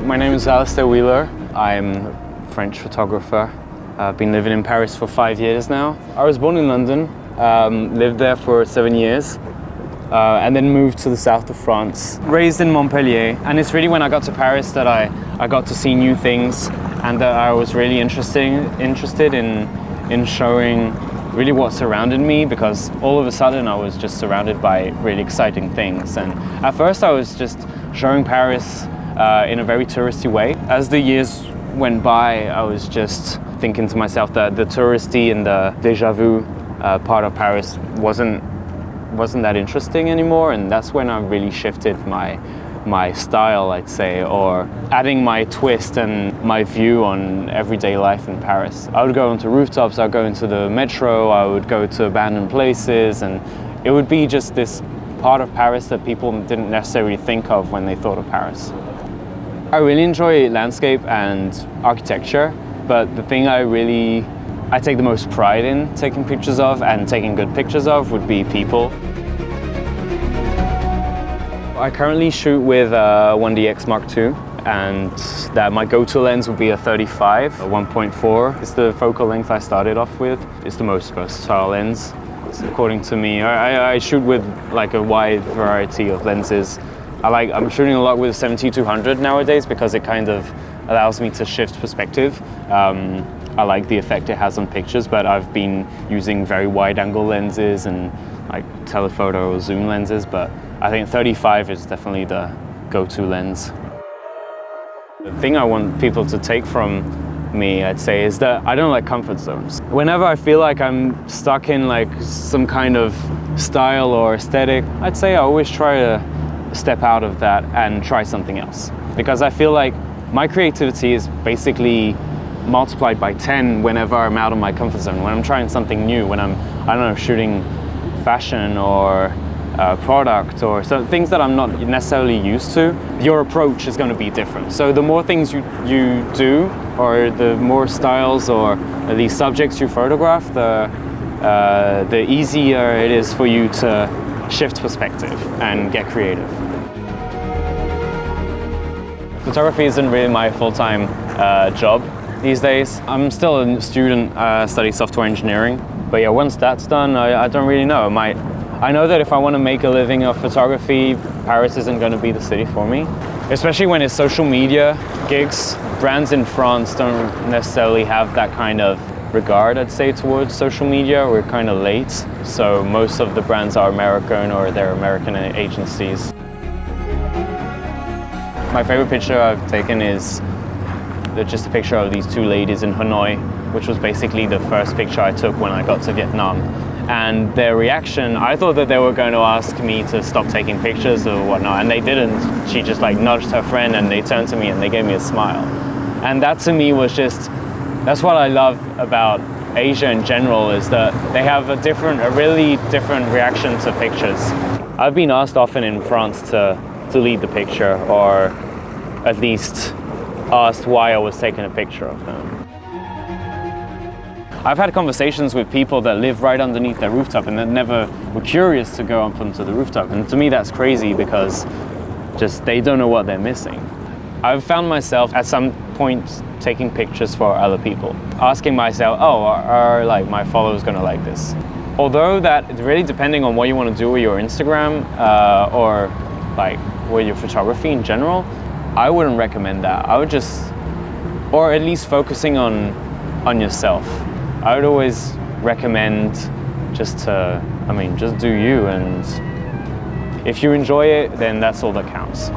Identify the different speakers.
Speaker 1: My name is Alistair Wheeler. I'm a French photographer. I've been living in Paris for 5 years now. I was born in London, lived there for 7 years, and then moved to the south of France. Raised in Montpellier, and it's really when I got to Paris that I got to see new things, and that I was really interested in showing really what surrounded me, because all of a sudden I was just surrounded by really exciting things. And at first I was just showing Paris in a very touristy way. As the years went by, I was just thinking to myself that the touristy and the déjà vu part of Paris wasn't that interesting anymore, and that's when I really shifted my style, I'd say, or adding my twist and my view on everyday life in Paris. I would go onto rooftops, I would go into the metro, I would go to abandoned places, and it would be just this part of Paris that people didn't necessarily think of when they thought of Paris. I really enjoy landscape and architecture, but the thing I take the most pride in taking pictures of and taking good pictures of would be people. I currently shoot with a 1DX Mark II, and that my go-to lens would be a 35, a 1.4. It's the focal length I started off with. It's the most versatile lens, according to me. I shoot with like a wide variety of lenses. I'm shooting a lot with 70-200 nowadays because it kind of allows me to shift perspective. I like the effect it has on pictures, but I've been using very wide-angle lenses and like telephoto or zoom lenses, but I think 35 is definitely the go-to lens. The thing I want people to take from me, I'd say, is that I don't like comfort zones. Whenever I feel like I'm stuck in like some kind of style or aesthetic, I'd say I always try to step out of that and try something else. Because I feel like my creativity is basically multiplied by 10 whenever I'm out of my comfort zone, when I'm trying something new, when I'm, I don't know, shooting fashion or product or so things that I'm not necessarily used to, your approach is going to be different. So the more things you do, or the more styles or the subjects you photograph, the easier it is for you to shift perspective and get creative. Photography isn't really my full-time job these days. I'm still a student studying software engineering, but yeah, once that's done, I don't really know. I know that if I want to make a living of photography, Paris isn't going to be the city for me. Especially when it's social media gigs. Brands in France don't necessarily have that kind of regard, I'd say, towards social media. We're kind of late, so most of the brands are American or they're American agencies. My favorite picture I've taken is just a picture of these two ladies in Hanoi, which was basically the first picture I took when I got to Vietnam. And their reaction, I thought that they were going to ask me to stop taking pictures or whatnot, and they didn't. She just like nudged her friend and they turned to me and they gave me a smile. And that to me was just, that's what I love about Asia in general, is that they have a really different reaction to pictures. I've been asked often in France to lead the picture, or at least asked why I was taking a picture of them. I've had conversations with people that live right underneath their rooftop and that never were curious to go up onto the rooftop. And to me that's crazy, because just they don't know what they're missing. I've found myself at some point taking pictures for other people, asking myself, oh, are like my followers gonna like this? Although that, really depending on what you want to do with your Instagram or like with your photography in general, I wouldn't recommend that. I would just, or at least focusing on yourself. I would always recommend just do you, and if you enjoy it, then that's all that counts.